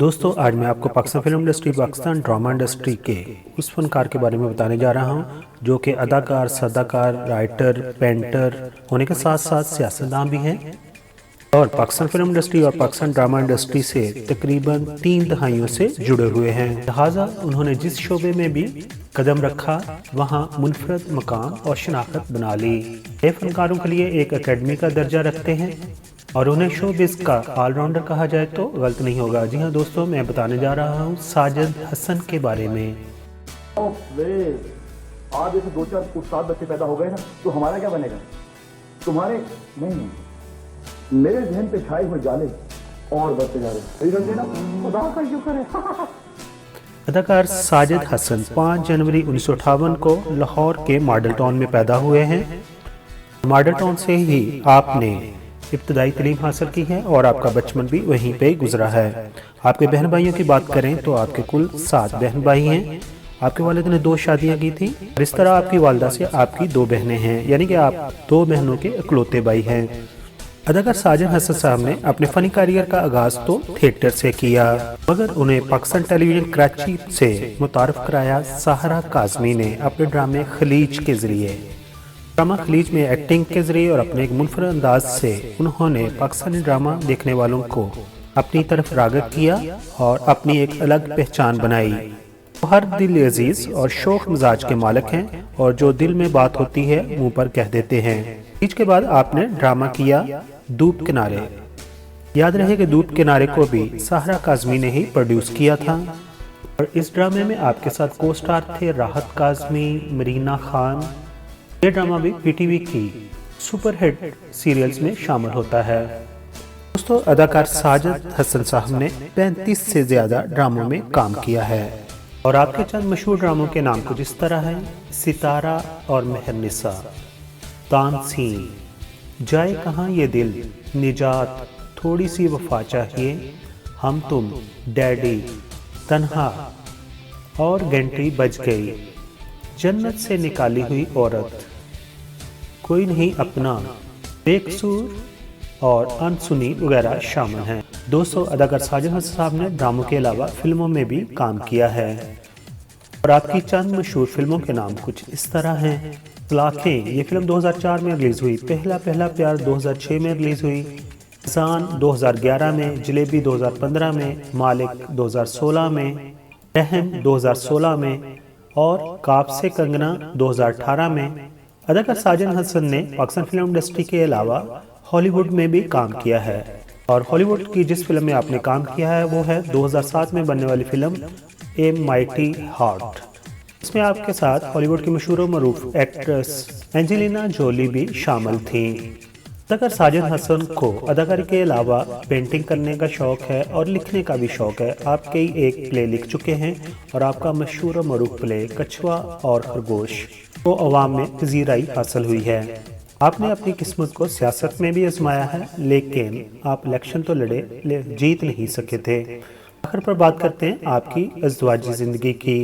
दोस्तों आज मैं आपको Pakistan film industry, Pakistan drama industry के उस फनकार के बारे में बताने जा रहा हूं जो कि अदाकार, सदाकार, राइटर, पेंटर होने के साथ साथ सियासतदान भी हैं और पाकिस्तान फिल्म इंडस्ट्री और पाकिस्तान ड्रामा इंडस्ट्री से तकरीबन 3 दहाइयों से जुड़े हुए हैं। लिहाजा उन्होंने जिस शोबे में भी कदम रखा वहां मुनफरद मकाम और शनाख्त बना ली। ये फनकारों के लिए एक एकेडमी का दर्जा रखते हैं और उन्हें शोबिज़ का ऑलराउंडर कहा जाए तो गलत नहीं होगा। जी हाँ दोस्तों, मैं बताने जा रहा हूँ साजिद हसन के बारे में। आज ऐसे 2-4 उस्ताद बच्चे पैदा हो गए ना तो हमारा क्या बनेगा? तुम्हारे नहीं, मेरे जहन पे छाए हुए जाले और बढ़ते जा रहे ना, खुदा का शुक्र है। अदाकार साजिद हसन 5 जनवरी 1958 को लाहौर के मॉडल टाउन में पैदा हुए हैं। मॉडल टाउन से ही आपने इब्तदाई तालीम हासिल की है और आपका बचपन भी वहीं पे गुजरा है। आपके बहन भाइयों की बात करें तो आपके कुल 7 बहन भाई हैं। आपके वालिद ने 2 शादियां की थी और इस तरह आपकी वालदा से आपकी 2 बहनें हैं, यानी कि आप 2 बहनों के इकलौते भाई हैं। अदाकार साजिद हसन साहब ने अपने फनी करियर का आगाज तो थिएटर से किया, मगर उन्हें पाकिस्तान टेलीविजन कराची से मुतारफ कराया साहरा काज़मी ने अपने ड्रामे खलीज के जरिए। ड्रामा खलीज में एक्टिंग के जरिए और अपने एक मुनफरद अंदाज से उन्होंने पाकिस्तानी ड्रामा देखने वालों को अपनी तरफ राग़िब किया और अपनी एक अलग पहचान बनाई। वो हर दिल अजीज और शौक मिजाज के मालिक हैं और जो दिल में बात होती है मुंह पर कह देते हैं। इसके बाद आपने ड्रामा किया दूब किनारे। याद रहे कि दूब किनारे को भी साहरा काज़मी ने ही प्रोड्यूस किया था और इस ड्रामे में आपके साथ को स्टार थे राहत काज़मी, मरीना खान। ये ड्रामा भी पीटीवी की सुपर हिट सीरियल्स में शामिल होता है। दोस्तों, अदाकार साजिद हसन साहब ने 35 से ज्यादा ड्रामों में काम किया है और आपके चंद मशहूर ड्रामों के नाम कुछ इस तरह हैं: सितारा और मेहरनिसा, तानसीन, जाए कहाँ ये दिल, निजात, थोड़ी सी वफा चाहिए, हम तुम, डैडी, तन्हा और घंटी बज गई, जन्नत से निकाली हुई औरत, कोई नहीं अपना, बेकसूर और अनसुनी वगैरह शामिल हैं। दोस्तों, अदाकार साजिद हसन साहब ने ड्रामों के अलावा फिल्मों में भी काम किया है और आपकी चंद मशहूर फिल्मों के नाम कुछ इस तरह हैं: सलाखें, ये फिल्म 2004 में रिलीज हुई। पहला प्यार 2006 में रिलीज हुई। जान 2011 में, जलेबी 2015 में, मालिक 2016 में, रहम 2016 में और काब से कंगना 2018 में। अदाकार साजिद हसन ने पाकिस्तान फिल्म इंडस्ट्री के अलावा हॉलीवुड में भी काम किया है और हॉलीवुड की जिस फिल्म में आपने काम किया है वो है 2007 में बनने वाली फिल्म ए माइटी हार्ट। इसमें आपके साथ हॉलीवुड की मशहूर और मरूफ एक्ट्रेस एंजेलिना जोली भी शामिल थी। अदाकार साजिद हसन को अदाकारी के अलावा पेंटिंग करने का शौक है और लिखने का भी शौक है। आप कई एक प्ले लिख चुके हैं और आपका मशहूर और मरूफ प्ले कछुआ और खरगोश को अवाम में पजीराई हासिल हुई है। आपने अपनी किस्मत को सियासत में भी आजमाया है, लेकिन आप इलेक्शन तो लड़े, जीत नहीं सके थे। आखिर पर बात करते हैं आपकी अज़दवाजी जिंदगी की।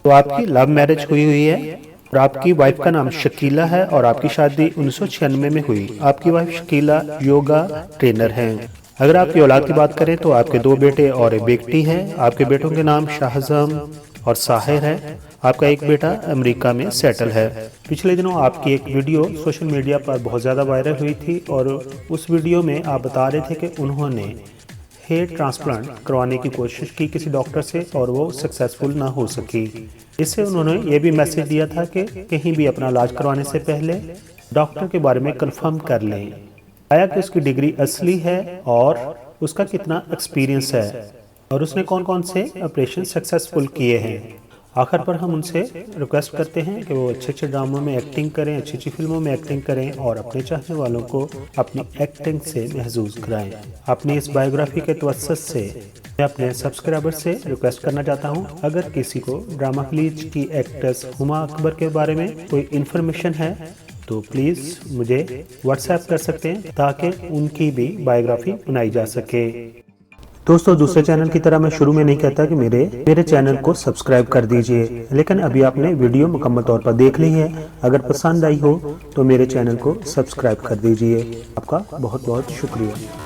तो आपकी लव मैरिज हुई है और आपकी वाइफ का नाम शकीला है और आपकी शादी 1996 में हुई। आपकी वाइफ शकीला योगा ट्रेनर हैं। अगर आपकी औलाद की बात करें तो आपके 2 बेटे और एक बेटी है। आपके बेटों के नाम शाहजम और साहिर है। आपका एक बेटा अमेरिका में सेटल है। पिछले दिनों आपकी एक वीडियो सोशल मीडिया पर बहुत ज़्यादा वायरल हुई थी और उस वीडियो में आप बता रहे थे कि उन्होंने हेयर ट्रांसप्लांट करवाने की कोशिश की किसी डॉक्टर से और वो सक्सेसफुल ना हो सकी। इससे उन्होंने ये भी मैसेज दिया था कि कहीं भी अपना इलाज करवाने से पहले डॉक्टर के बारे में कंफर्म कर लें, आया कि उसकी डिग्री असली है और उसका कितना एक्सपीरियंस है और उसने कौन कौन से ऑपरेशन सक्सेसफुल किए हैं। आखिर पर हम उनसे रिक्वेस्ट करते हैं कि वो अच्छे अच्छे ड्रामों में एक्टिंग करें, अच्छी अच्छी फिल्मों में एक्टिंग करें और अपने चाहने वालों को अपनी एक्टिंग से महसूस कराएं। अपनी इस बायोग्राफी के तवस्सुत से मैं अपने सब्सक्राइबर से रिक्वेस्ट करना चाहता हूं, अगर किसी को ड्रामा खलीज की एक्ट्रेस हुमा अकबर के बारे में कोई इन्फॉर्मेशन है तो प्लीज़ मुझे व्हाट्सएप कर सकते हैं ताकि उनकी भी बायोग्राफी बनाई जा सके। दोस्तों, दूसरे चैनल की तरह मैं शुरू में नहीं कहता कि मेरे चैनल को सब्सक्राइब कर दीजिए, लेकिन अभी आपने वीडियो मुकम्मल तौर पर देख ली है। अगर पसंद आई हो तो मेरे चैनल को सब्सक्राइब कर दीजिए। आपका बहुत बहुत शुक्रिया।